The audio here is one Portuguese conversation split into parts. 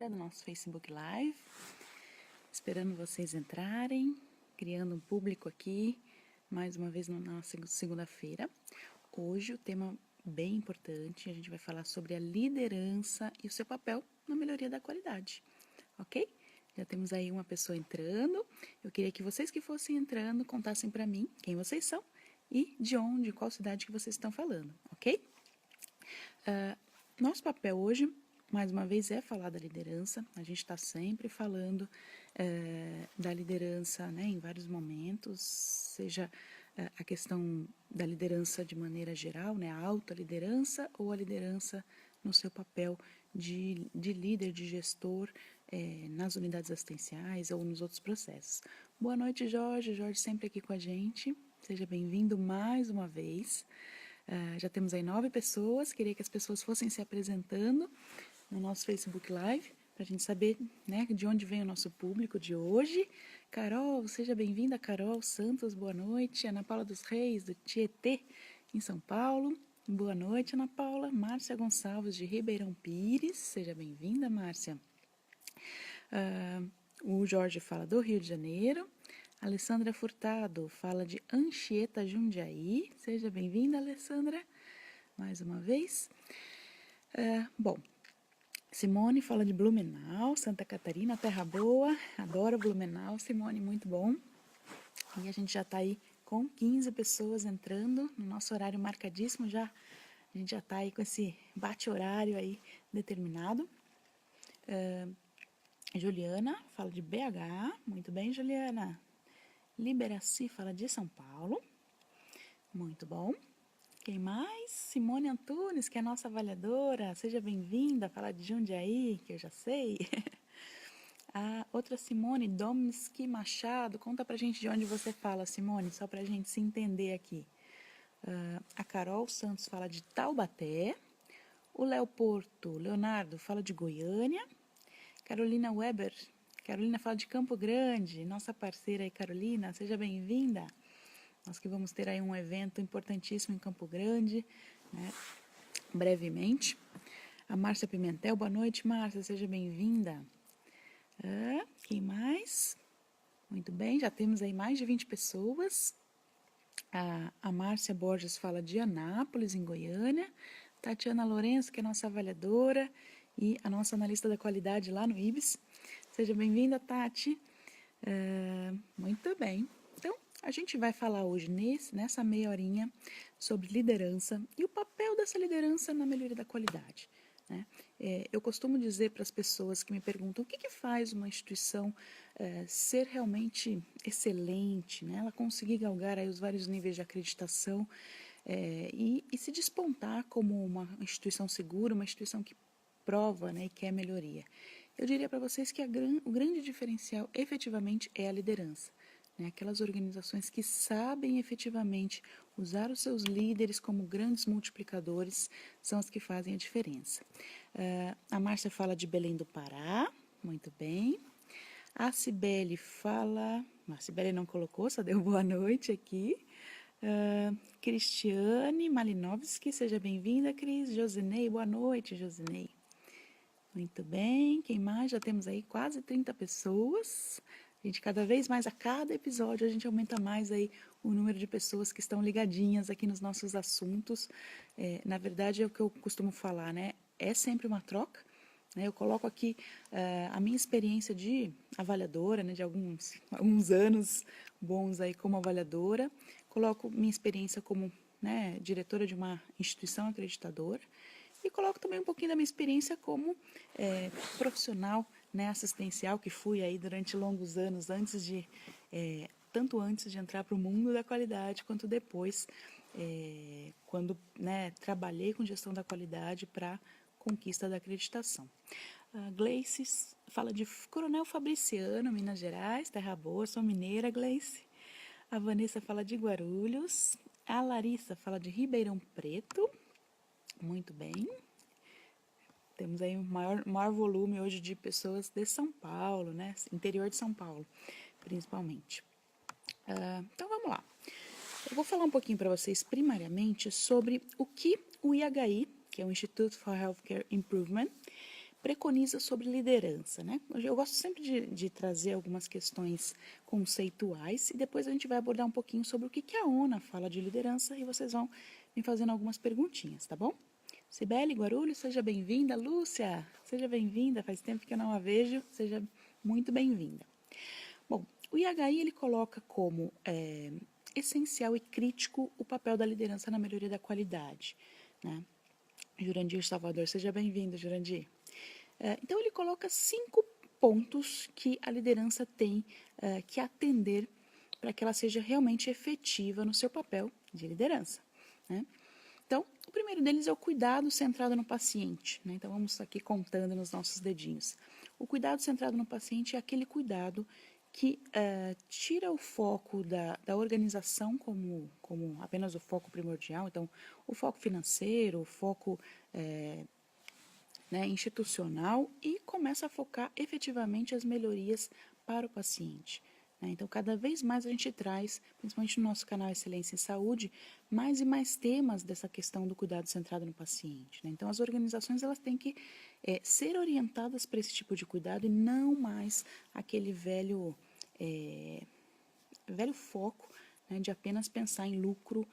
hora do nosso Facebook Live, esperando vocês entrarem, criando um público aqui, mais uma vez na nossa segunda-feira. Hoje o tema bem importante, a gente vai falar sobre a liderança e o seu papel na melhoria da qualidade, ok? Já temos aí uma pessoa entrando, eu queria que vocês que fossem entrando contassem para mim quem vocês são e de onde, qual cidade que vocês estão falando, ok? Nosso papel hoje, mais uma vez, é falar da liderança. A gente está sempre falando da liderança, né, em vários momentos, seja a questão da liderança de maneira geral, né, a alta liderança ou a liderança no seu papel de líder, de gestor nas unidades assistenciais ou nos outros processos. Boa noite, Jorge. Jorge sempre aqui com a gente. Seja bem-vindo mais uma vez. Já temos aí 9 pessoas, queria que as pessoas fossem se apresentando no nosso Facebook Live, para a gente saber, né, de onde vem o nosso público de hoje. Carol, seja bem-vinda, Carol Santos, boa noite. Ana Paula dos Reis, do Tietê, em São Paulo. Boa noite, Ana Paula. Márcia Gonçalves, de Ribeirão Pires, seja bem-vinda, Márcia. O Jorge fala do Rio de Janeiro. Alessandra Furtado fala de Anchieta, Jundiaí. Seja bem-vinda, Alessandra, mais uma vez. Bom, Simone fala de Blumenau, Santa Catarina, Terra Boa. Adoro Blumenau, Simone, muito bom. E a gente já está aí com 15 pessoas entrando no nosso horário marcadíssimo. A gente já está aí com esse bate-horário aí determinado. Juliana fala de BH. Muito bem, Juliana. Liberaci fala de São Paulo. Muito bom. Quem mais? Simone Antunes, que é a nossa avaliadora. Seja bem-vinda. Fala de Jundiaí, que eu já sei. A outra Simone, Domski Machado. Conta pra gente de onde você fala, Simone, só pra gente se entender aqui. A Carol Santos fala de Taubaté. O Leonardo fala de Goiânia. Carolina Weber. Carolina fala de Campo Grande, nossa parceira aí, Carolina, seja bem-vinda. Nós que vamos ter aí um evento importantíssimo em Campo Grande, né, brevemente. A Márcia Pimentel, boa noite, Márcia, seja bem-vinda. Quem mais? Muito bem, já temos aí mais de 20 pessoas. A Márcia Borges fala de Anápolis, em Goiânia. Tatiana Lourenço, que é nossa avaliadora e a nossa analista da qualidade lá no IBS. Seja bem-vinda, Tati. Muito bem. Então, a gente vai falar hoje, nessa meia horinha, sobre liderança e o papel dessa liderança na melhoria da qualidade, né? Eu costumo dizer para as pessoas que me perguntam o que faz uma instituição ser realmente excelente, né? Ela conseguir galgar aí os vários níveis de acreditação e se despontar como uma instituição segura, uma instituição que prova, né, e quer melhoria. Eu diria para vocês que o grande diferencial efetivamente é a liderança, né? Aquelas organizações que sabem efetivamente usar os seus líderes como grandes multiplicadores são as que fazem a diferença. A Márcia fala de Belém do Pará, muito bem. A Cibele fala... A Cibele não colocou, só deu boa noite aqui. Cristiane Malinovski, seja bem-vinda, Cris. Josinei, boa noite, Josinei. Muito bem, quem mais? Já temos aí quase 30 pessoas. A gente, cada vez mais, a cada episódio, a gente aumenta mais aí o número de pessoas que estão ligadinhas aqui nos nossos assuntos. Na verdade, é o que eu costumo falar, né? É sempre uma troca, né? Eu coloco aqui a minha experiência de avaliadora, né? De alguns anos bons aí como avaliadora. Coloco minha experiência como, né, diretora de uma instituição acreditadora. E coloco também um pouquinho da minha experiência como profissional, né, assistencial, que fui aí durante longos anos, tanto antes de entrar para o mundo da qualidade, quanto depois, quando, né, trabalhei com gestão da qualidade para conquista da acreditação. A Gleice fala de Coronel Fabriciano, Minas Gerais, Terra Boa, sou mineira, Gleice. A Vanessa fala de Guarulhos. A Larissa fala de Ribeirão Preto. Muito bem. Temos aí um maior volume hoje de pessoas de São Paulo, né? Interior de São Paulo, principalmente. Então, vamos lá. Eu vou falar um pouquinho para vocês, primariamente, sobre o que o IHI, que é o Institute for Healthcare Improvement, preconiza sobre liderança, né? Eu gosto sempre de trazer algumas questões conceituais e depois a gente vai abordar um pouquinho sobre o que a ONA fala de liderança e vocês vão me fazendo algumas perguntinhas, tá bom? Cibele Guarulhos, seja bem-vinda. Lúcia, seja bem-vinda. Faz tempo que eu não a vejo, seja muito bem-vinda. Bom, o IHI ele coloca como essencial e crítico o papel da liderança na melhoria da qualidade, né? Jurandir Salvador, seja bem-vindo, Jurandir. Então, ele coloca 5 pontos que a liderança tem que atender para que ela seja realmente efetiva no seu papel de liderança, né? Então, o primeiro deles é o cuidado centrado no paciente, né? Então, vamos aqui contando nos nossos dedinhos. O cuidado centrado no paciente é aquele cuidado que tira o foco da organização como apenas o foco primordial, então, o foco financeiro, o foco institucional e começa a focar efetivamente as melhorias para o paciente. Então, cada vez mais a gente traz, principalmente no nosso canal Excelência em Saúde, mais e mais temas dessa questão do cuidado centrado no paciente. Então, as organizações elas têm que ser orientadas para esse tipo de cuidado e não mais aquele velho foco de apenas pensar em lucro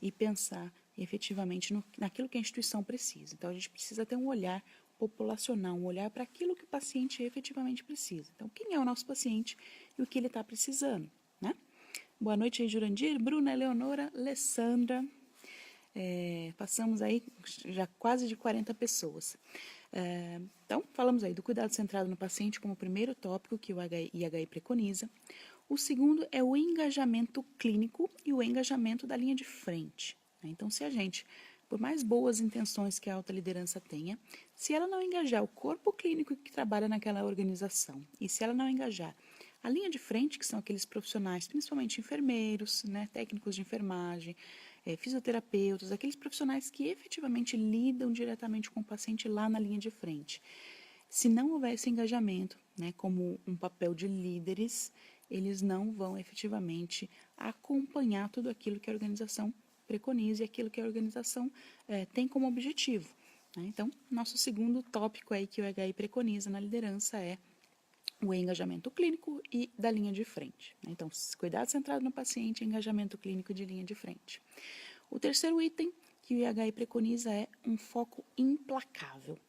e pensar efetivamente naquilo que a instituição precisa. Então, a gente precisa ter um olhar populacional, um olhar para aquilo que o paciente efetivamente precisa. Então, quem é o nosso paciente e o que ele está precisando, né? Boa noite aí, Jurandir, Bruna, Eleonora, Alessandra. Passamos aí já quase de 40 pessoas. Então, falamos aí do cuidado centrado no paciente como o primeiro tópico que o IHI preconiza. O segundo é o engajamento clínico e o engajamento da linha de frente. Então, se a gente, por mais boas intenções que a alta liderança tenha, se ela não engajar o corpo clínico que trabalha naquela organização e se ela não engajar a linha de frente, que são aqueles profissionais, principalmente enfermeiros, técnicos de enfermagem, fisioterapeutas, aqueles profissionais que efetivamente lidam diretamente com o paciente lá na linha de frente. Se não houver esse engajamento, como um papel de líderes, eles não vão efetivamente acompanhar tudo aquilo que a organização preconiza e aquilo que a organização tem como objetivo. Então, nosso segundo tópico aí que o IHI preconiza na liderança é o engajamento clínico e da linha de frente. Então, cuidado centrado no paciente, engajamento clínico de linha de frente. O terceiro item que o IHI preconiza é um foco implacável.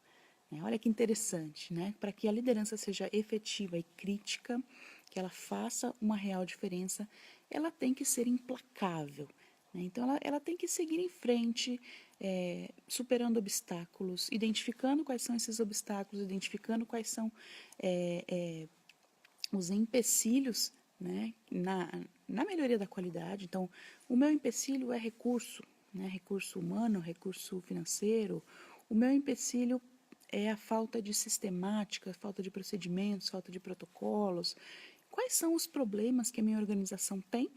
Olha que interessante, para que a liderança seja efetiva e crítica, que ela faça uma real diferença, ela tem que ser implacável. Então, ela tem que seguir em frente, superando obstáculos, identificando quais são esses obstáculos, identificando quais são os empecilhos na melhoria da qualidade. Então, o meu empecilho é recurso, recurso humano, recurso financeiro. O meu empecilho é a falta de sistemática, falta de procedimentos, falta de protocolos. Quais são os problemas que a minha organização tem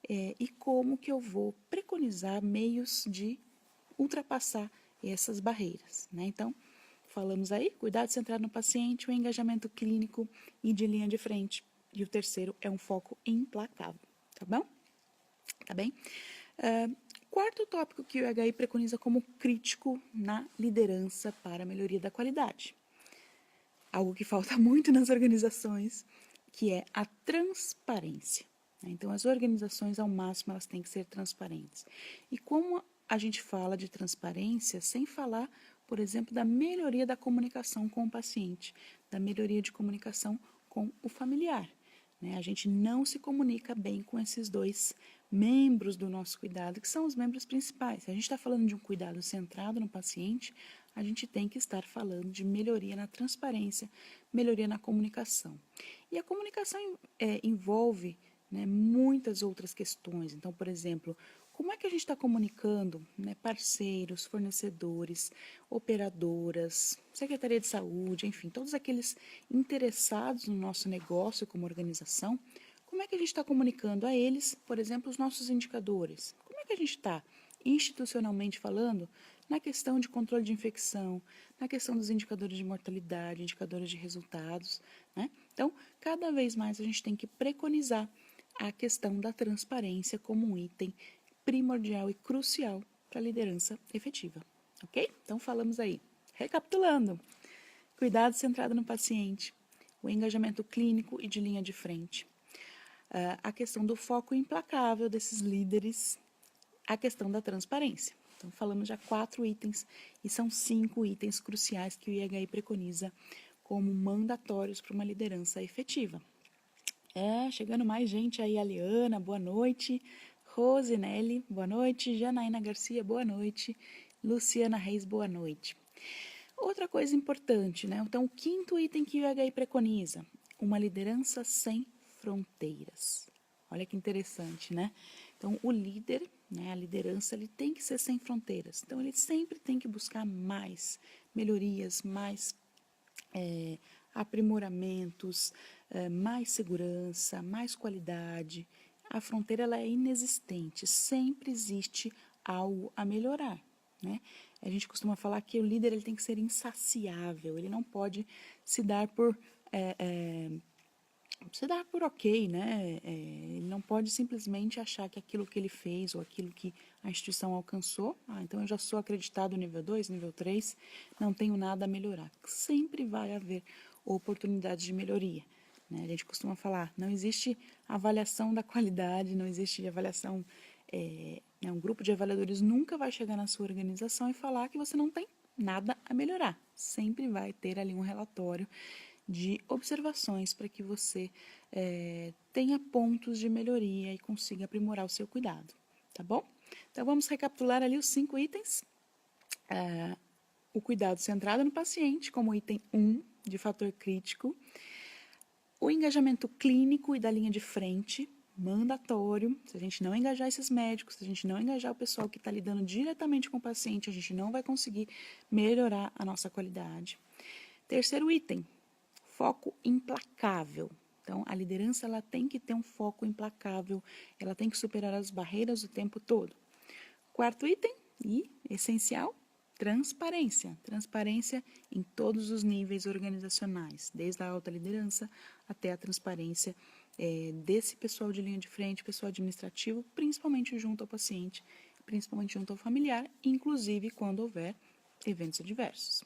e como que eu vou preconizar meios de ultrapassar essas barreiras. Então, falamos aí, cuidado centrado no paciente, o engajamento clínico e de linha de frente. E o terceiro é um foco implacável, tá bom? Tá bem? Quarto tópico que o IHI preconiza como crítico na liderança para a melhoria da qualidade. Algo que falta muito nas organizações, que é a transparência. Então, as organizações, ao máximo, elas têm que ser transparentes. E como a gente fala de transparência sem falar, por exemplo, da melhoria da comunicação com o paciente, da melhoria de comunicação com o familiar. A gente não se comunica bem com esses dois membros do nosso cuidado, que são os membros principais. Se a gente está falando de um cuidado centrado no paciente, a gente tem que estar falando de melhoria na transparência, melhoria na comunicação. E a comunicação envolve muitas outras questões. Então, por exemplo, como é que a gente está comunicando parceiros, fornecedores, operadoras, Secretaria de Saúde, enfim, todos aqueles interessados no nosso negócio como organização, como é que a gente está comunicando a eles, por exemplo, os nossos indicadores? Como é que a gente está, institucionalmente falando, na questão de controle de infecção, na questão dos indicadores de mortalidade, indicadores de resultados, Então, cada vez mais a gente tem que preconizar a questão da transparência como um item primordial e crucial para a liderança efetiva, ok? Então, falamos aí. Recapitulando, cuidado centrado no paciente, o engajamento clínico e de linha de frente, a questão do foco implacável desses líderes, a questão da transparência. Então, falamos já 4 itens e são 5 itens cruciais que o IHI preconiza como mandatórios para uma liderança efetiva. Chegando mais gente aí, a Liana, boa noite. Rosinelli, boa noite. Janaína Garcia, boa noite. Luciana Reis, boa noite. Outra coisa importante, né? Então, o 5º item que o IHI preconiza, uma liderança sem fronteiras. Olha que interessante, né? Então, o líder, né, a liderança, ele tem que ser sem fronteiras. Então, ele sempre tem que buscar mais melhorias, mais aprimoramentos, mais segurança, mais qualidade. A fronteira ela é inexistente, sempre existe algo a melhorar, né? A gente costuma falar que o líder ele tem que ser insaciável, ele não pode se dar por ok, né? Ele não pode simplesmente achar que aquilo que ele fez ou aquilo que a instituição alcançou, então eu já sou acreditado nível 2, nível 3, não tenho nada a melhorar. Sempre vai haver oportunidade de melhoria, né? A gente costuma falar, não existe avaliação da qualidade, não existe avaliação, um grupo de avaliadores nunca vai chegar na sua organização e falar que você não tem nada a melhorar. Sempre vai ter ali um relatório de observações para que você tenha pontos de melhoria e consiga aprimorar o seu cuidado, tá bom? Então, vamos recapitular ali os 5 itens. O cuidado centrado no paciente, como item 1 de fator crítico. O engajamento clínico e da linha de frente, mandatório. Se a gente não engajar esses médicos, se a gente não engajar o pessoal que está lidando diretamente com o paciente, a gente não vai conseguir melhorar a nossa qualidade. 3º item, foco implacável. Então, a liderança ela tem que ter um foco implacável, ela tem que superar as barreiras o tempo todo. 4º item, e essencial, transparência. Transparência em todos os níveis organizacionais, desde a alta liderança até a transparência desse pessoal de linha de frente, pessoal administrativo, principalmente junto ao paciente, principalmente junto ao familiar, inclusive quando houver eventos adversos.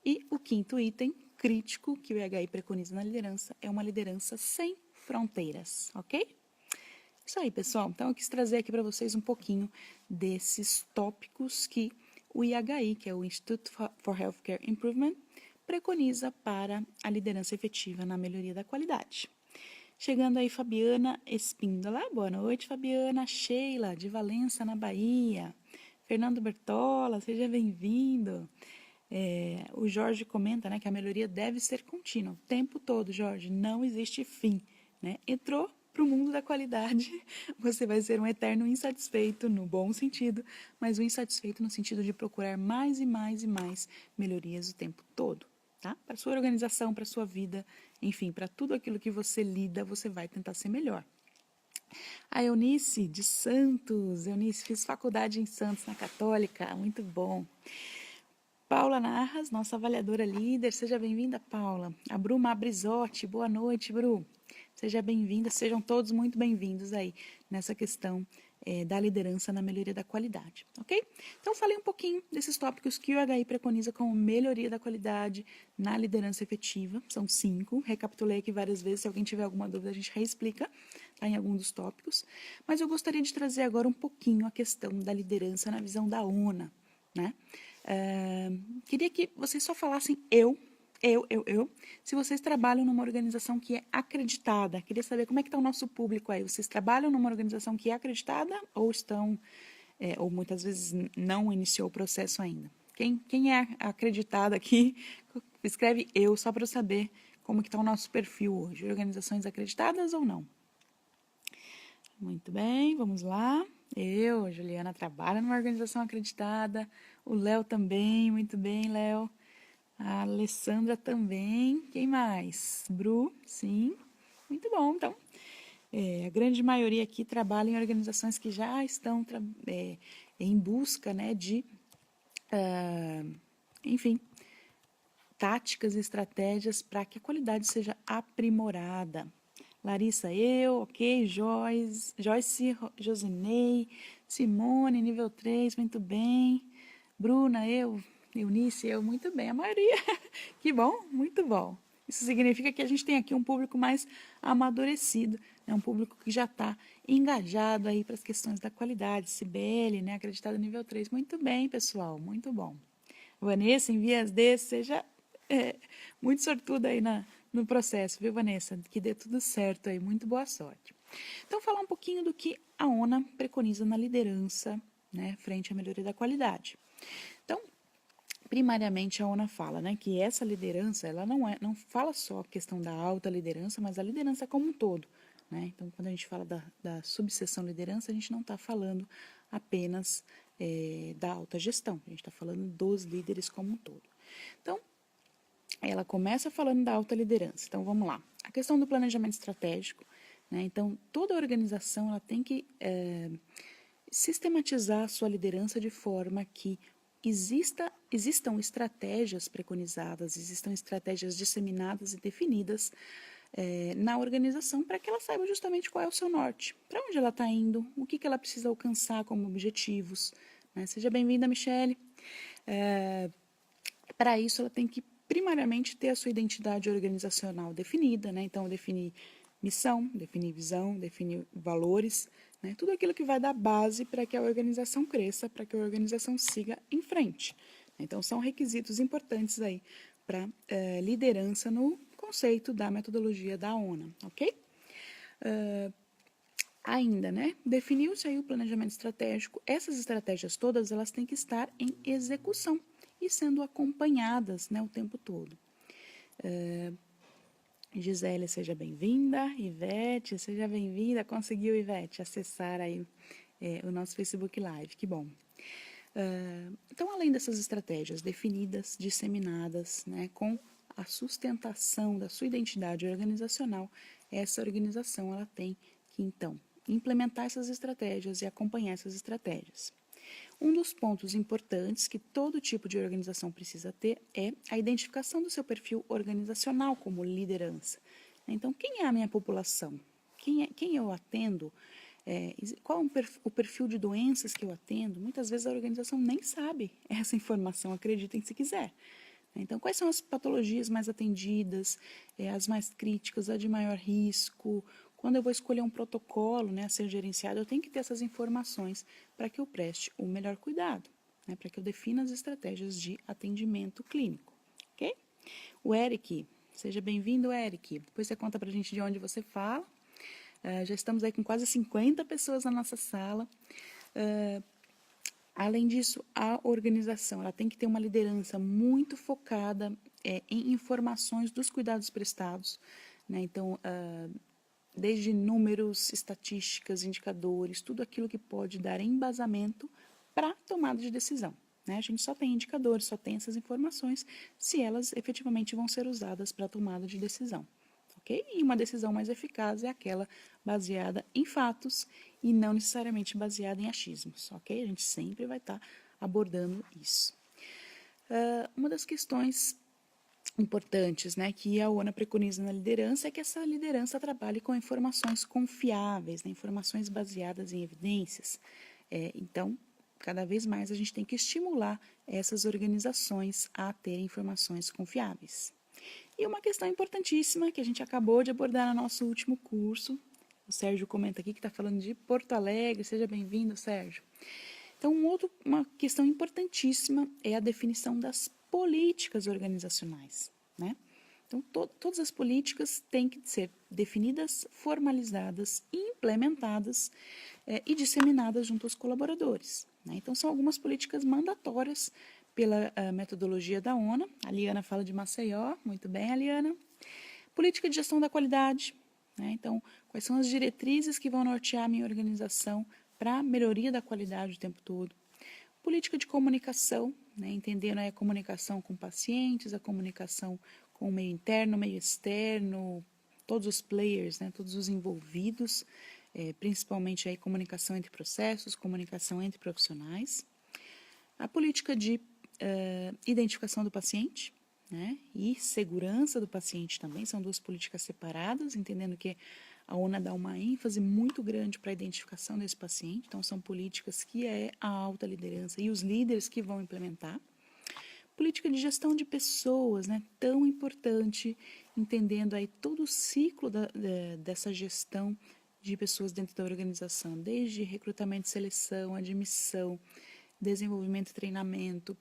E o 5º item, crítico, que o IHI preconiza na liderança, é uma liderança sem fronteiras, ok? Isso aí, pessoal. Então, eu quis trazer aqui para vocês um pouquinho desses tópicos que o IHI, que é o Institute for Healthcare Improvement, preconiza para a liderança efetiva na melhoria da qualidade. Chegando aí, Fabiana Espíndola. Boa noite, Fabiana. Sheila, de Valença, na Bahia. Fernando Bertola, seja bem-vindo. O Jorge comenta, né, que a melhoria deve ser contínua. O tempo todo, Jorge, não existe fim, né? Entrou para o mundo da qualidade, você vai ser um eterno insatisfeito, no bom sentido, mas um insatisfeito no sentido de procurar mais e mais e mais melhorias o tempo todo, tá? Para a sua organização, para a sua vida, enfim, para tudo aquilo que você lida, você vai tentar ser melhor. A Eunice, de Santos. Eunice, fiz faculdade em Santos, na Católica, muito bom. Paula Narras, nossa avaliadora líder, seja bem-vinda, Paula. A Bru Mabrizotti, boa noite, Bru. Seja bem-vinda, sejam todos muito bem-vindos aí nessa questão da liderança na melhoria da qualidade, ok? Então, falei um pouquinho desses tópicos que o IHI preconiza como melhoria da qualidade na liderança efetiva, são 5, recapitulei aqui várias vezes, se alguém tiver alguma dúvida a gente reexplica tá, em algum dos tópicos, mas eu gostaria de trazer agora um pouquinho a questão da liderança na visão da ONA, né? Queria que vocês só falassem se vocês trabalham numa organização que é acreditada. Queria saber como é que está o nosso público aí. Vocês trabalham numa organização que é acreditada ou estão, ou muitas vezes não iniciou o processo ainda? Quem é acreditado aqui, escreve eu, só para eu saber como que está o nosso perfil hoje. Organizações acreditadas ou não? Muito bem, vamos lá. Juliana, trabalho numa organização acreditada. O Léo também, muito bem, Léo. A Alessandra também. Quem mais? Bru, sim. Muito bom, então. A grande maioria aqui trabalha em organizações que já estão em busca, né, de, enfim, táticas e estratégias para que a qualidade seja aprimorada. Larissa, ok, Joyce, Josinei, Simone, nível 3, muito bem. Bruna, Eunice, eu muito bem. A maioria, que bom, muito bom. Isso significa que a gente tem aqui um público mais amadurecido, né? Um público que já está engajado aí para as questões da qualidade, CBL, né? Acreditado nível 3. Muito bem, pessoal, muito bom. Vanessa, em vias desses, seja muito sortuda aí no processo, viu, Vanessa? Que dê tudo certo aí, muito boa sorte. Então, falar um pouquinho do que a ONA preconiza na liderança, né, frente à melhoria da qualidade. Então, primariamente a ONA fala, né, que essa liderança, ela não fala só a questão da alta liderança, mas a liderança como um todo, né? Então, quando a gente fala da subseção liderança, a gente não está falando apenas da alta gestão, a gente está falando dos líderes como um todo. Então, ela começa falando da alta liderança. Então, vamos lá. A questão do planejamento estratégico, né? Então, toda organização ela tem que sistematizar a sua liderança de forma que existam estratégias preconizadas, existam estratégias disseminadas e definidas na organização para que ela saiba justamente qual é o seu norte, para onde ela está indo, o que ela precisa alcançar como objetivos. Né? Seja bem-vinda, Michele. Para isso, ela tem que primariamente ter a sua identidade organizacional definida, né? Então, definir missão, definir visão, definir valores, né? Tudo aquilo que vai dar base para que a organização cresça, para que a organização siga em frente. Então, são requisitos importantes aí para liderança no conceito da metodologia da ONA, ok? Ainda, né? Definiu-se aí o planejamento estratégico. Essas estratégias todas, elas têm que estar em execução e sendo acompanhadas, né, o tempo todo. Gisele, seja bem-vinda. Ivete, seja bem-vinda. Conseguiu, Ivete, acessar aí o nosso Facebook Live. Que bom. Então, além dessas estratégias definidas, disseminadas, né, com a sustentação da sua identidade organizacional, essa organização ela tem que, então, implementar essas estratégias e acompanhar essas estratégias. Um dos pontos importantes que todo tipo de organização precisa ter é a identificação do seu perfil organizacional como liderança. Então, quem é a minha população? Quem eu atendo? Qual o perfil de doenças que eu atendo? Muitas vezes a organização nem sabe essa informação, acreditem se quiser. Então, quais são as patologias mais atendidas, as mais críticas, a de maior risco? Quando eu vou escolher um protocolo, né, a ser gerenciado, eu tenho que ter essas informações para que eu preste o melhor cuidado, né, para que eu defina as estratégias de atendimento clínico, ok? O Eric, seja bem-vindo, Eric. Depois você conta para a gente de onde você fala. Já estamos aí com quase 50 pessoas na nossa sala. Além disso, a organização ela tem que ter uma liderança muito focada em informações dos cuidados prestados, né? Então, desde números, estatísticas, indicadores, tudo aquilo que pode dar embasamento para a tomada de decisão. Né? A gente só tem indicadores, só tem essas informações se elas efetivamente vão ser usadas para a tomada de decisão. Okay? E uma decisão mais eficaz é aquela baseada em fatos e não necessariamente baseada em achismos. Okay? A gente sempre vai estar abordando isso. Uma das questões importantes, né, que a ONA preconiza na liderança é que essa liderança trabalhe com informações confiáveis, né, informações baseadas em evidências. Então, cada vez mais a gente tem que estimular essas organizações a ter informações confiáveis. E uma questão importantíssima que a gente acabou de abordar no nosso último curso, o Sérgio comenta aqui que está falando de Porto Alegre, seja bem-vindo, Sérgio. Então, uma questão importantíssima é a definição das políticas organizacionais, né? Então, todas as políticas têm que ser definidas, formalizadas, implementadas e disseminadas junto aos colaboradores. Né? Então, são algumas políticas mandatórias pela metodologia da ONA. A Liana fala de Maceió, muito bem, Aliana. Política de gestão da qualidade. Né? Então, quais são as diretrizes que vão nortear a minha organização para a melhoria da qualidade o tempo todo? Política de comunicação, né? Entendendo a comunicação com pacientes, a comunicação com o meio interno, meio externo, todos os players, né? Todos os envolvidos, principalmente a comunicação entre processos, comunicação entre profissionais. A política de identificação do paciente, né? E segurança do paciente também, são duas políticas separadas, entendendo que a ONA dá uma ênfase muito grande para a identificação desse paciente, então são políticas que é a alta liderança e os líderes que vão implementar. Política de gestão de pessoas, né? Tão importante, entendendo aí todo o ciclo dessa gestão de pessoas dentro da organização, desde recrutamento e seleção, admissão, desenvolvimento e treinamento,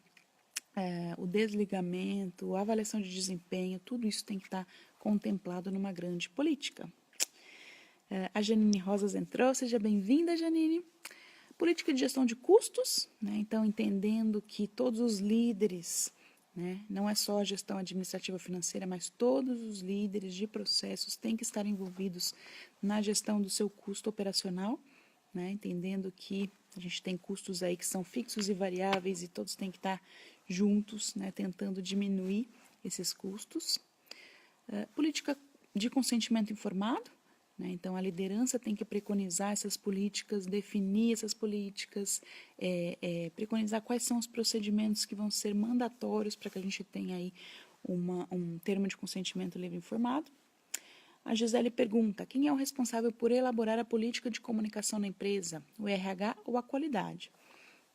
o desligamento, a avaliação de desempenho, tudo isso tem que estar contemplado numa grande política. A Janine Rosas entrou, seja bem-vinda, Janine. Política de gestão de custos, né? Então entendendo que todos os líderes, né? Não é só a gestão administrativa financeira, mas todos os líderes de processos têm que estar envolvidos na gestão do seu custo operacional, né? Entendendo que a gente tem custos aí que são fixos e variáveis e todos têm que estar juntos, né? Tentando diminuir esses custos. Política de consentimento informado, né? Então a liderança tem que preconizar essas políticas, definir essas políticas, preconizar quais são os procedimentos que vão ser mandatórios para que a gente tenha aí um termo de consentimento livre informado. A Gisele pergunta, quem é o responsável por elaborar a política de comunicação na empresa, o RH ou a qualidade?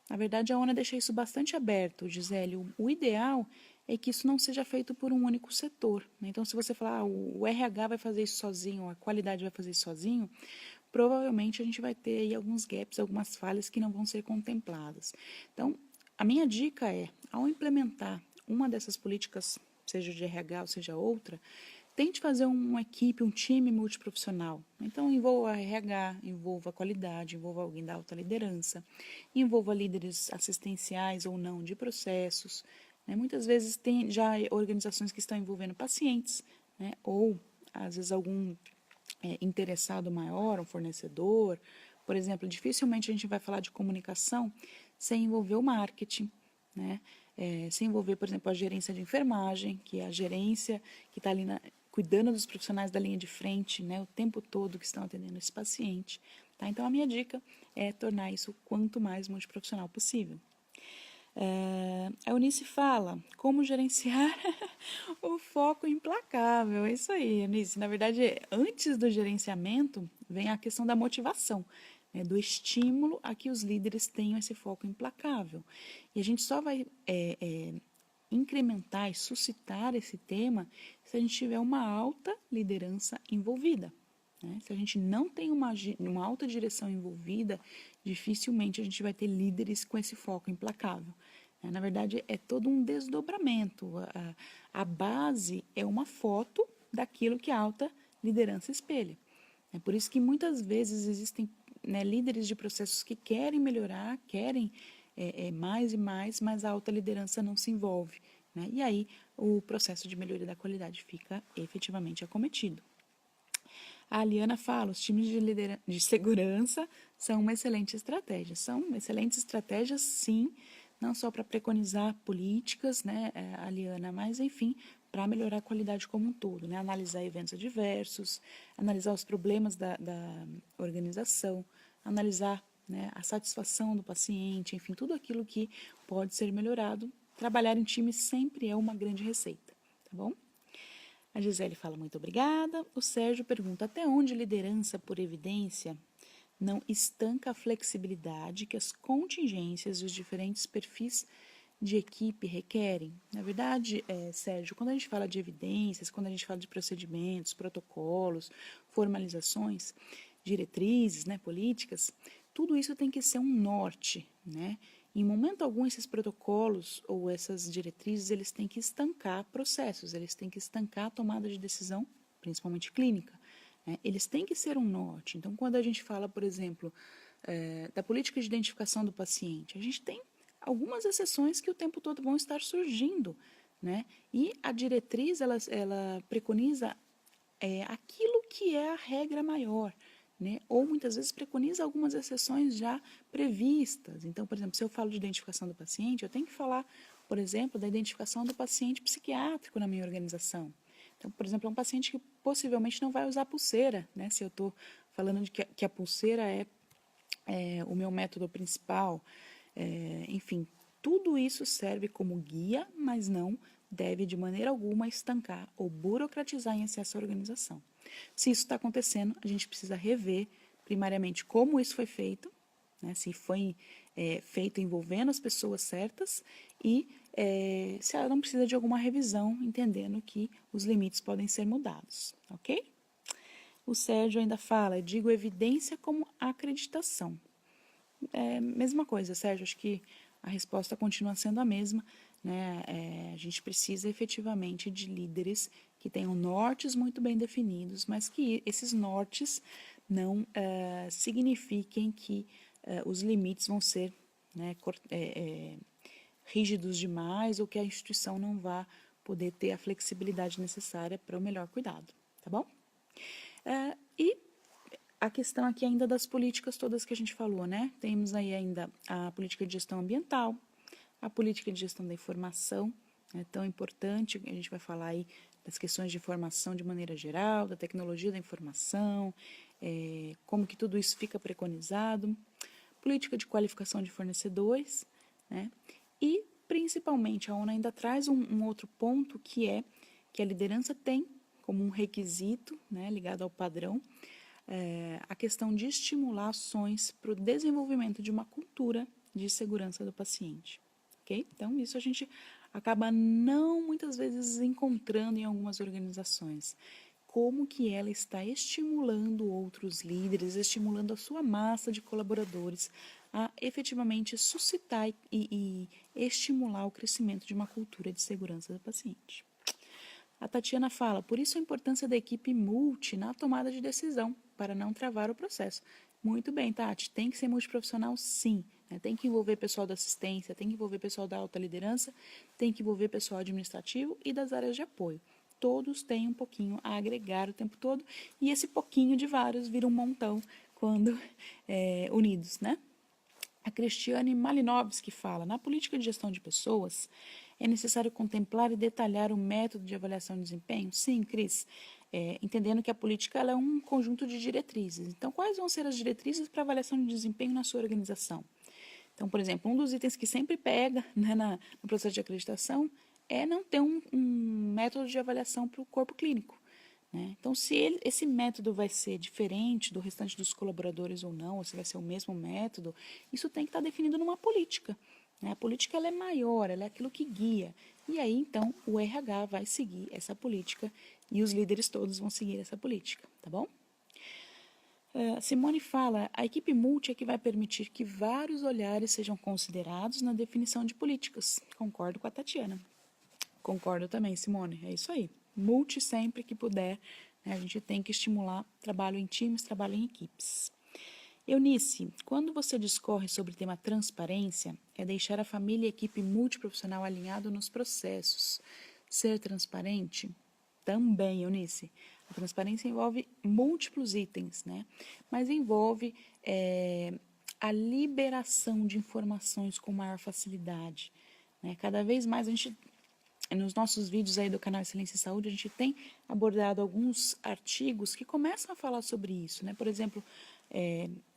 Na verdade, a ONA deixa isso bastante aberto, Gisele. O ideal é que isso não seja feito por um único setor, né? Então, se você falar, o RH vai fazer isso sozinho, a qualidade vai fazer isso sozinho, provavelmente a gente vai ter aí alguns gaps, algumas falhas que não vão ser contempladas. Então, a minha dica é, ao implementar uma dessas políticas, seja de RH ou seja outra, tente fazer uma equipe, um time multiprofissional. Então, envolva a RH, envolva a qualidade, envolva alguém da alta liderança, envolva líderes assistenciais ou não de processos. Né? Muitas vezes tem já organizações que estão envolvendo pacientes, né? Ou, às vezes, algum interessado maior, um fornecedor. Por exemplo, dificilmente a gente vai falar de comunicação sem envolver o marketing, né? Sem envolver, por exemplo, a gerência de enfermagem, que é a gerência que está ali cuidando dos profissionais da linha de frente, né, o tempo todo que estão atendendo esse paciente. Tá? Então, a minha dica é tornar isso quanto mais multiprofissional possível. A Eunice fala, como gerenciar o foco implacável. É isso aí, Eunice. Na verdade, antes do gerenciamento, vem a questão da motivação, né, do estímulo a que os líderes tenham esse foco implacável. E a gente só vai incrementar e suscitar esse tema se a gente tiver uma alta liderança envolvida. Né? Se a gente não tem uma alta direção envolvida, dificilmente a gente vai ter líderes com esse foco implacável. Na verdade, é todo um desdobramento. A base é uma foto daquilo que a alta liderança espelha. É por isso que muitas vezes existem, né, líderes de processos que querem melhorar, querem mais e mais, mas a alta liderança não se envolve. Né? E aí o processo de melhoria da qualidade fica efetivamente acometido. A Aliana fala, os times de segurança são uma excelente estratégia. São excelentes estratégias, sim, não só para preconizar políticas, né, Aliana, mas, enfim, para melhorar a qualidade como um todo. Né? Analisar eventos adversos, analisar os problemas da organização, analisar, né, a satisfação do paciente, enfim, tudo aquilo que pode ser melhorado. Trabalhar em time sempre é uma grande receita, tá bom? A Gisele fala muito obrigada. O Sérgio pergunta até onde liderança por evidência não estanca a flexibilidade que as contingências e os diferentes perfis de equipe requerem. Na verdade, Sérgio, quando a gente fala de evidências, quando a gente fala de procedimentos, protocolos, formalizações, diretrizes, né, políticas, tudo isso tem que ser um norte, né? Em momento algum, esses protocolos ou essas diretrizes, eles têm que estancar processos, eles têm que estancar a tomada de decisão, principalmente clínica. Né? Eles têm que ser um norte. Então, quando a gente fala, por exemplo, da política de identificação do paciente, a gente tem algumas exceções que o tempo todo vão estar surgindo. Né? E a diretriz, ela preconiza aquilo que é a regra maior. Né? Ou muitas vezes preconiza algumas exceções já previstas. Então, por exemplo, se eu falo de identificação do paciente, eu tenho que falar, por exemplo, da identificação do paciente psiquiátrico na minha organização. Então, por exemplo, é um paciente que possivelmente não vai usar pulseira, né? Se eu estou falando de que a pulseira é o meu método principal, enfim, tudo isso serve como guia, mas não deve de maneira alguma estancar ou burocratizar em excesso a organização. Se isso está acontecendo, a gente precisa rever, primariamente, como isso foi feito, né? Se foi feito envolvendo as pessoas certas e se ela não precisa de alguma revisão, entendendo que os limites podem ser mudados, ok? O Sérgio ainda fala, digo evidência como acreditação. Mesma coisa, Sérgio, acho que a resposta continua sendo a mesma, né? A gente precisa efetivamente de líderes que tenham nortes muito bem definidos, mas que esses nortes não signifiquem que os limites vão ser, né, rígidos demais ou que a instituição não vá poder ter a flexibilidade necessária para o melhor cuidado, tá bom? E a questão aqui ainda das políticas todas que a gente falou, né? Temos aí ainda a política de gestão ambiental, a política de gestão da informação, é tão importante, a gente vai falar aí das questões de informação de maneira geral, da tecnologia da informação, como que tudo isso fica preconizado, política de qualificação de fornecedores, né? E, principalmente, a ONU ainda traz um outro ponto que é que a liderança tem como um requisito, né, ligado ao padrão, a questão de estimular ações para o desenvolvimento de uma cultura de segurança do paciente. Okay? Então, isso a gente acaba não muitas vezes encontrando em algumas organizações. Como que ela está estimulando outros líderes, estimulando a sua massa de colaboradores a efetivamente suscitar e estimular o crescimento de uma cultura de segurança do paciente. A Tatiana fala, por isso a importância da equipe multi na tomada de decisão, para não travar o processo. Muito bem, Tati, tem que ser multiprofissional sim, né? Tem que envolver pessoal da assistência, tem que envolver pessoal da alta liderança, tem que envolver pessoal administrativo e das áreas de apoio. Todos têm um pouquinho a agregar o tempo todo e esse pouquinho de vários vira um montão quando unidos, né? A Cristiane Malinovski fala, na política de gestão de pessoas, é necessário contemplar e detalhar o método de avaliação de desempenho? Sim, Cris, entendendo que a política ela é um conjunto de diretrizes. Então, quais vão ser as diretrizes para avaliação de desempenho na sua organização? Então, por exemplo, um dos itens que sempre pega, né, no processo de acreditação é não ter um método de avaliação para o corpo clínico. Né? Então, se esse método vai ser diferente do restante dos colaboradores ou não, ou se vai ser o mesmo método, isso tem que estar definido numa política. Né? A política ela é maior, ela é aquilo que guia. E aí, então, o RH vai seguir essa política e os líderes todos vão seguir essa política, tá bom? Simone fala, a equipe multi é que vai permitir que vários olhares sejam considerados na definição de políticas. Concordo com a Tatiana. Concordo também, Simone, é isso aí. Multi sempre que puder, né? A gente tem que estimular trabalho em times, trabalho em equipes. Eunice, quando você discorre sobre o tema transparência, é deixar a família e a equipe multiprofissional alinhado nos processos. Ser transparente? Também, Eunice. A transparência envolve múltiplos itens, né? Mas envolve a liberação de informações com maior facilidade. Né? Cada vez mais a gente, nos nossos vídeos aí do canal Excelência em Saúde, a gente tem abordado alguns artigos que começam a falar sobre isso, né? Por exemplo,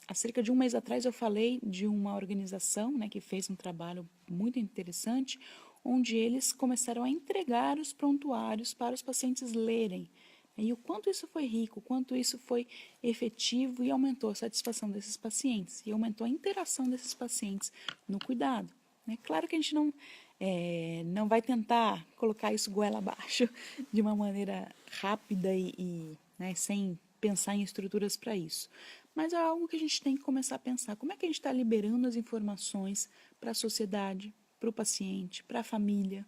há cerca de um mês atrás eu falei de uma organização, né, que fez um trabalho muito interessante, onde eles começaram a entregar os prontuários para os pacientes lerem. E o quanto isso foi rico, o quanto isso foi efetivo e aumentou a satisfação desses pacientes, e aumentou a interação desses pacientes no cuidado. Né? Claro que a gente não vai tentar colocar isso goela abaixo de uma maneira rápida e né, sem pensar em estruturas para isso. Mas é algo que a gente tem que começar a pensar. Como é que a gente está liberando as informações para a sociedade, para o paciente, para a família,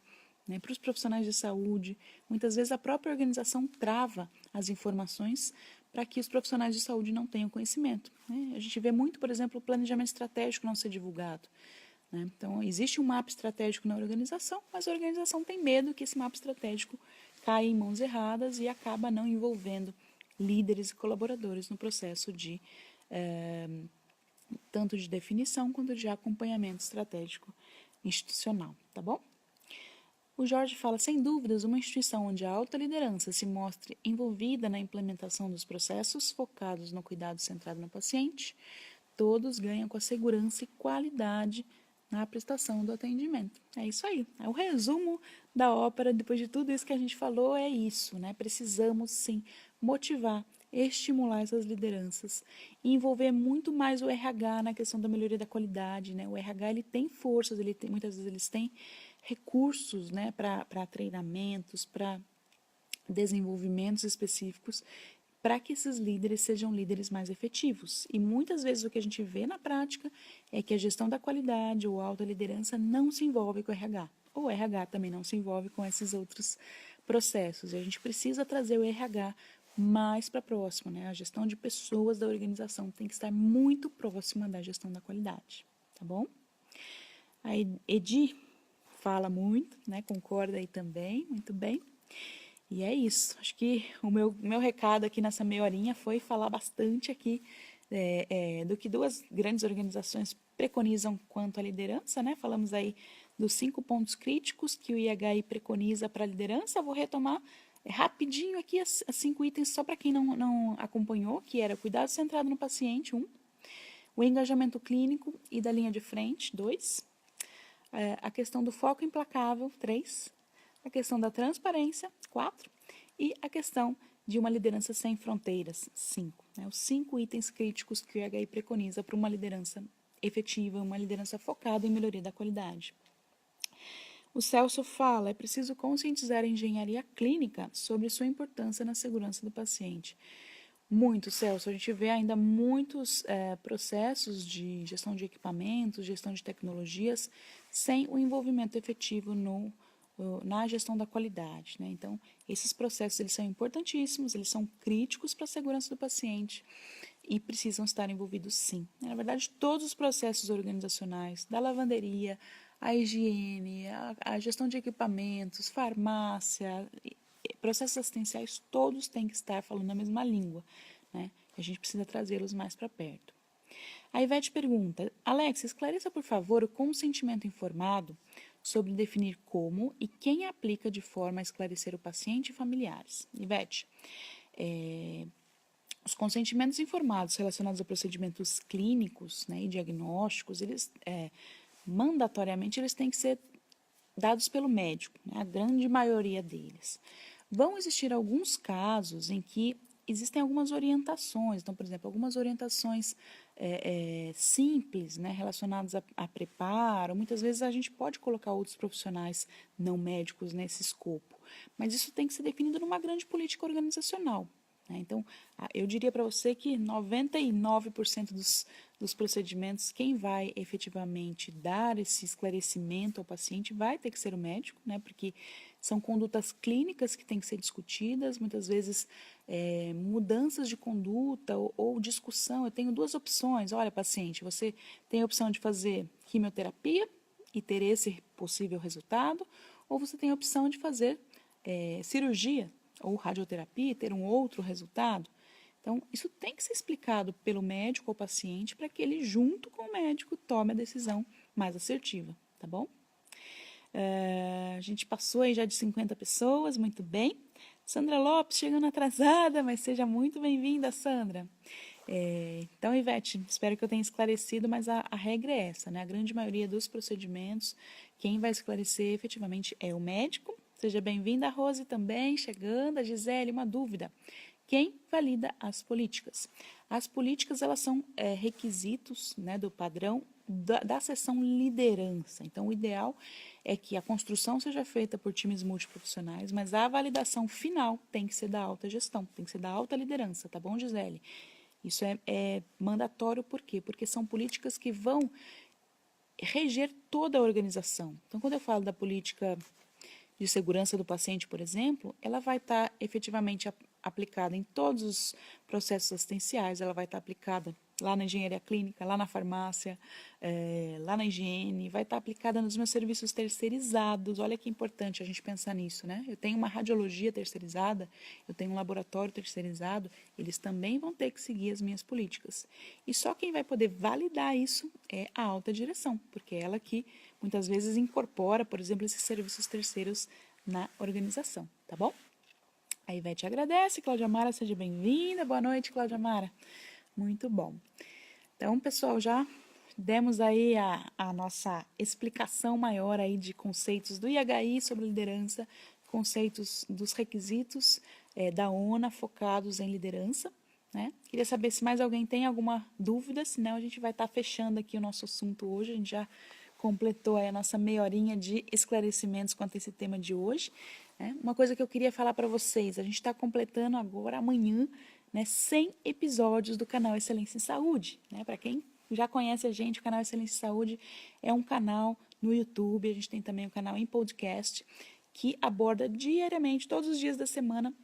né, para os profissionais de saúde? Muitas vezes a própria organização trava as informações para que os profissionais de saúde não tenham conhecimento. Né? A gente vê muito, por exemplo, o planejamento estratégico não ser divulgado. Né? Então, existe um mapa estratégico na organização, mas a organização tem medo que esse mapa estratégico caia em mãos erradas e acaba não envolvendo líderes e colaboradores no processo de tanto de definição quanto de acompanhamento estratégico institucional, tá bom? O Jorge fala, sem dúvidas, uma instituição onde a alta liderança se mostre envolvida na implementação dos processos focados no cuidado centrado no paciente, todos ganham com a segurança e qualidade na prestação do atendimento. É isso aí. O resumo da ópera, depois de tudo isso que a gente falou, é isso, né? Precisamos, sim, motivar, estimular essas lideranças e envolver muito mais o RH na questão da melhoria da qualidade, né? O RH ele tem forças, muitas vezes eles têm recursos, né, para treinamentos, para desenvolvimentos específicos, para que esses líderes sejam líderes mais efetivos. E muitas vezes o que a gente vê na prática é que a gestão da qualidade ou a alta liderança não se envolve com o RH. Ou o RH também não se envolve com esses outros processos. E a gente precisa trazer o RH mais para próximo, né? A gestão de pessoas da organização tem que estar muito próxima da gestão da qualidade, tá bom? A Edi fala muito, né? Concorda aí também, muito bem. E é isso. Acho que o meu recado aqui nessa meia horinha foi falar bastante aqui do que duas grandes organizações preconizam quanto à liderança, né? Falamos aí dos 5 pontos críticos que o IHI preconiza para a liderança. Eu vou retomar rapidinho aqui as 5 itens só para quem não acompanhou, que era cuidado centrado no paciente, 1. O engajamento clínico e da linha de frente, 2. A questão do foco implacável, 3. A questão da transparência, 4. E a questão de uma liderança sem fronteiras, 5. Né? Os 5 itens críticos que o IHI preconiza para uma liderança efetiva, uma liderança focada em melhoria da qualidade. O Celso fala, é preciso conscientizar a engenharia clínica sobre sua importância na segurança do paciente. Muito, Celso. A gente vê ainda muitos processos de gestão de equipamentos, gestão de tecnologias, sem o envolvimento efetivo na gestão da qualidade, né? Então, esses processos eles são importantíssimos, eles são críticos para a segurança do paciente e precisam estar envolvidos sim. Na verdade, todos os processos organizacionais, da lavanderia, a higiene, a gestão de equipamentos, farmácia, processos assistenciais, todos têm que estar falando a mesma língua, né? A gente precisa trazê-los mais para perto. A Ivete pergunta, Alex, esclareça por favor o consentimento informado sobre definir como e quem aplica de forma a esclarecer o paciente e familiares. Ivete, os consentimentos informados relacionados a procedimentos clínicos, né, e diagnósticos, eles mandatoriamente eles têm que ser dados pelo médico, né, a grande maioria deles. Vão existir alguns casos em que existem algumas orientações, então, por exemplo, algumas orientações simples, né, relacionadas a preparo. Muitas vezes a gente pode colocar outros profissionais não médicos nesse escopo, mas isso tem que ser definido numa grande política organizacional. Né? Então, eu diria para você que 99% dos procedimentos, quem vai efetivamente dar esse esclarecimento ao paciente vai ter que ser o médico, né? Porque são condutas clínicas que têm que ser discutidas, muitas vezes mudanças de conduta ou discussão. Eu tenho 2 opções. Olha, paciente, você tem a opção de fazer quimioterapia e ter esse possível resultado, ou você tem a opção de fazer cirurgia ou radioterapia e ter um outro resultado. Então, isso tem que ser explicado pelo médico ao paciente para que ele, junto com o médico, tome a decisão mais assertiva, tá bom? A gente passou aí já de 50 pessoas, muito bem. Sandra Lopes chegando atrasada, mas seja muito bem-vinda, Sandra. Então, Ivete, espero que eu tenha esclarecido, mas a regra é essa, né? A grande maioria dos procedimentos, quem vai esclarecer efetivamente é o médico. Seja bem-vinda, a Rose também, chegando. A Gisele, uma dúvida. Quem valida as políticas? As políticas, elas são requisitos, né, do padrão da seção liderança. Então, o ideal é que a construção seja feita por times multiprofissionais, mas a validação final tem que ser da alta gestão, tem que ser da alta liderança, tá bom, Gisele? Isso é mandatório, por quê? Porque são políticas que vão reger toda a organização. Então, quando eu falo da política de segurança do paciente, por exemplo, ela vai estar efetivamente aplicada em todos os processos assistenciais, ela vai estar aplicada lá na engenharia clínica, lá na farmácia, lá na higiene, vai estar aplicada nos meus serviços terceirizados. Olha que importante a gente pensar nisso, né? Eu tenho uma radiologia terceirizada, eu tenho um laboratório terceirizado, eles também vão ter que seguir as minhas políticas. E só quem vai poder validar isso é a alta direção, porque é ela que muitas vezes incorpora, por exemplo, esses serviços terceiros na organização, tá bom? A Ivete agradece, Cláudia Mara, seja bem-vinda. Boa noite, Cláudia Mara. Muito bom. Então, pessoal, já demos aí a nossa explicação maior aí de conceitos do IHI sobre liderança, conceitos dos requisitos da ONA focados em liderança. né? Queria saber se mais alguém tem alguma dúvida, senão a gente vai estar fechando aqui o nosso assunto hoje. A gente já completou aí a nossa meia horinha de esclarecimentos quanto a esse tema de hoje, né? Uma coisa que eu queria falar para vocês, a gente está completando agora, amanhã, né, 100 episódios do canal Excelência em Saúde, né? Para quem já conhece a gente, o canal Excelência em Saúde é um canal no YouTube, a gente tem também um canal em podcast, que aborda diariamente, todos os dias da semana,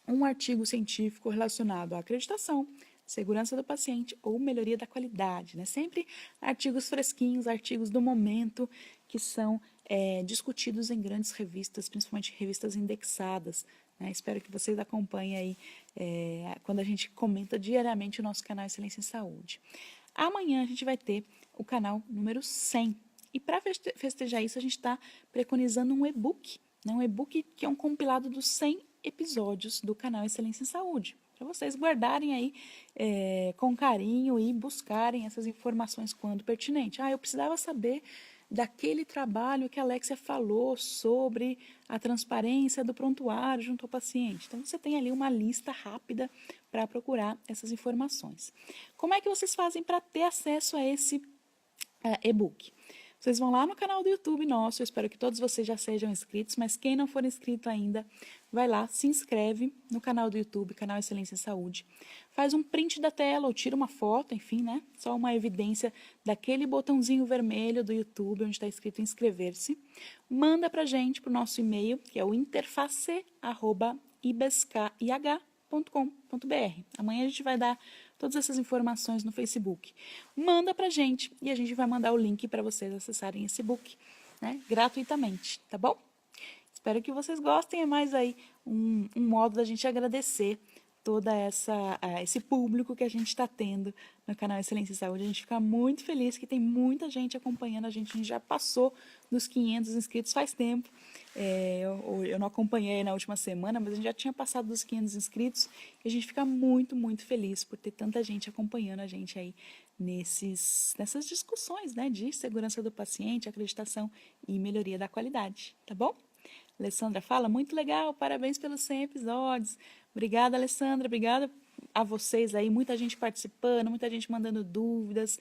um artigo científico relacionado à acreditação, segurança do paciente ou melhoria da qualidade, né? Sempre artigos fresquinhos, artigos do momento que são discutidos em grandes revistas, principalmente revistas indexadas, né? Espero que vocês acompanhem aí quando a gente comenta diariamente o nosso canal Excelência em Saúde. Amanhã a gente vai ter o canal número 100. E para festejar isso, a gente está preconizando um e-book, né? Um e-book que é um compilado dos 100 episódios do canal Excelência em Saúde, para vocês guardarem aí com carinho e buscarem essas informações quando pertinente. Eu precisava saber daquele trabalho que a Alexia falou sobre a transparência do prontuário junto ao paciente. Então, você tem ali uma lista rápida para procurar essas informações. Como é que vocês fazem para ter acesso a esse e-book? Vocês vão lá no canal do YouTube nosso, eu espero que todos vocês já sejam inscritos, mas quem não for inscrito ainda, vai lá, se inscreve no canal do YouTube, canal Excelência em Saúde. Faz um print da tela ou tira uma foto, enfim, né? Só uma evidência daquele botãozinho vermelho do YouTube, onde está escrito inscrever-se. Manda pra gente, pro nosso e-mail, que é o interface@ibskih.com.br. Amanhã a gente vai dar todas essas informações no Facebook. Manda pra gente e a gente vai mandar o link para vocês acessarem esse book, né, gratuitamente, tá bom? Espero que vocês gostem. É mais aí um modo da gente agradecer toda esse público que a gente está tendo no canal Excelência em Saúde. A gente fica muito feliz que tem muita gente acompanhando a gente já passou dos 500 inscritos faz tempo. Eu não acompanhei na última semana, mas a gente já tinha passado dos 500 inscritos e a gente fica muito, muito feliz por ter tanta gente acompanhando a gente aí nessas discussões, né, de segurança do paciente, acreditação e melhoria da qualidade, tá bom? Alessandra fala, muito legal, parabéns pelos 100 episódios. Obrigada, Alessandra, obrigada a vocês aí, muita gente participando, muita gente mandando dúvidas,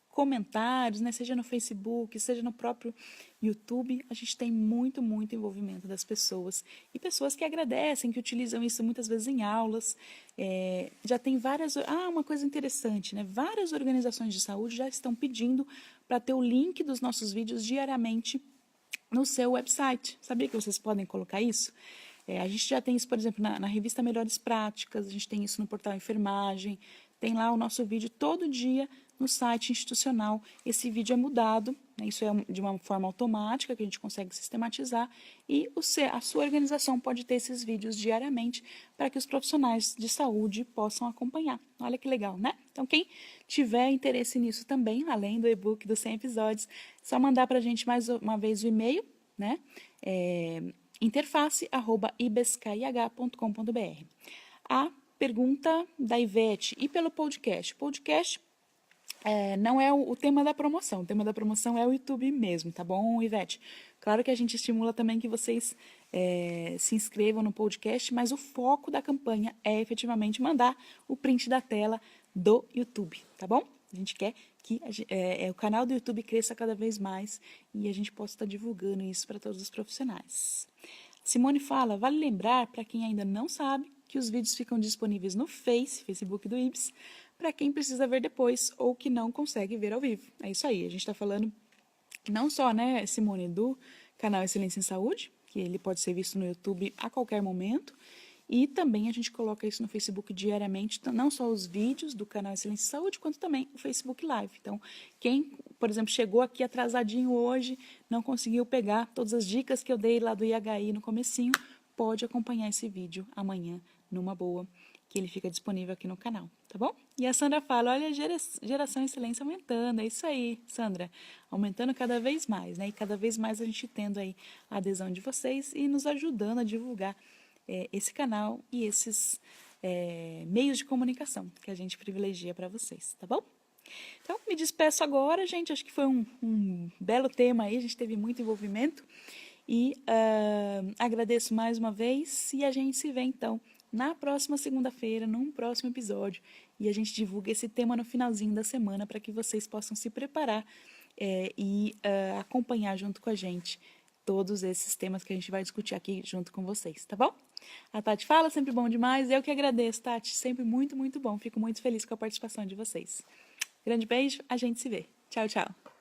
comentários, né? Seja no Facebook, seja no próprio YouTube, a gente tem muito, muito envolvimento das pessoas. E pessoas que agradecem, que utilizam isso muitas vezes em aulas. Já tem várias... uma coisa interessante, né? Várias organizações de saúde já estão pedindo para ter o link dos nossos vídeos diariamente no seu website. Sabia que vocês podem colocar isso? A gente já tem isso, por exemplo, na revista Melhores Práticas, a gente tem isso no portal Enfermagem, tem lá o nosso vídeo todo dia no site institucional. Esse vídeo é mudado, né? Isso é de uma forma automática que a gente consegue sistematizar e a sua organização pode ter esses vídeos diariamente para que os profissionais de saúde possam acompanhar. Olha que legal, né? Então, quem tiver interesse nisso também, além do e-book dos 100 episódios, é só mandar para a gente mais uma vez o e-mail, né? interface@ibskih.com.br. A pergunta da Ivete, e pelo podcast? O podcast não é o tema da promoção, o tema da promoção é o YouTube mesmo, tá bom, Ivete? Claro que a gente estimula também que vocês se inscrevam no podcast, mas o foco da campanha é efetivamente mandar o print da tela do YouTube, tá bom? A gente quer que o canal do YouTube cresça cada vez mais e a gente possa estar divulgando isso para todos os profissionais. Simone fala, vale lembrar, para quem ainda não sabe, que os vídeos ficam disponíveis no Facebook do IBS, para quem precisa ver depois ou que não consegue ver ao vivo. É isso aí, a gente está falando não só, né, Simone, do canal Excelência em Saúde, que ele pode ser visto no YouTube a qualquer momento, e também a gente coloca isso no Facebook diariamente, não só os vídeos do canal Excelência em Saúde, quanto também o Facebook Live. Então, quem, por exemplo, chegou aqui atrasadinho hoje, não conseguiu pegar todas as dicas que eu dei lá do IHI no comecinho, pode acompanhar esse vídeo amanhã, numa boa, que ele fica disponível aqui no canal, tá bom? E a Sandra fala, olha, geração excelência aumentando, é isso aí, Sandra, aumentando cada vez mais, né? E cada vez mais a gente tendo aí a adesão de vocês e nos ajudando a divulgar esse canal e esses meios de comunicação que a gente privilegia para vocês, tá bom? Então, me despeço agora, gente, acho que foi um belo tema aí, a gente teve muito envolvimento e agradeço mais uma vez e a gente se vê, então, na próxima segunda-feira, num próximo episódio. E a gente divulga esse tema no finalzinho da semana para que vocês possam se preparar e acompanhar junto com a gente todos esses temas que a gente vai discutir aqui junto com vocês, tá bom? A Tati fala, sempre bom demais. Eu que agradeço, Tati. Sempre muito, muito bom. Fico muito feliz com a participação de vocês. Grande beijo, a gente se vê. Tchau, tchau.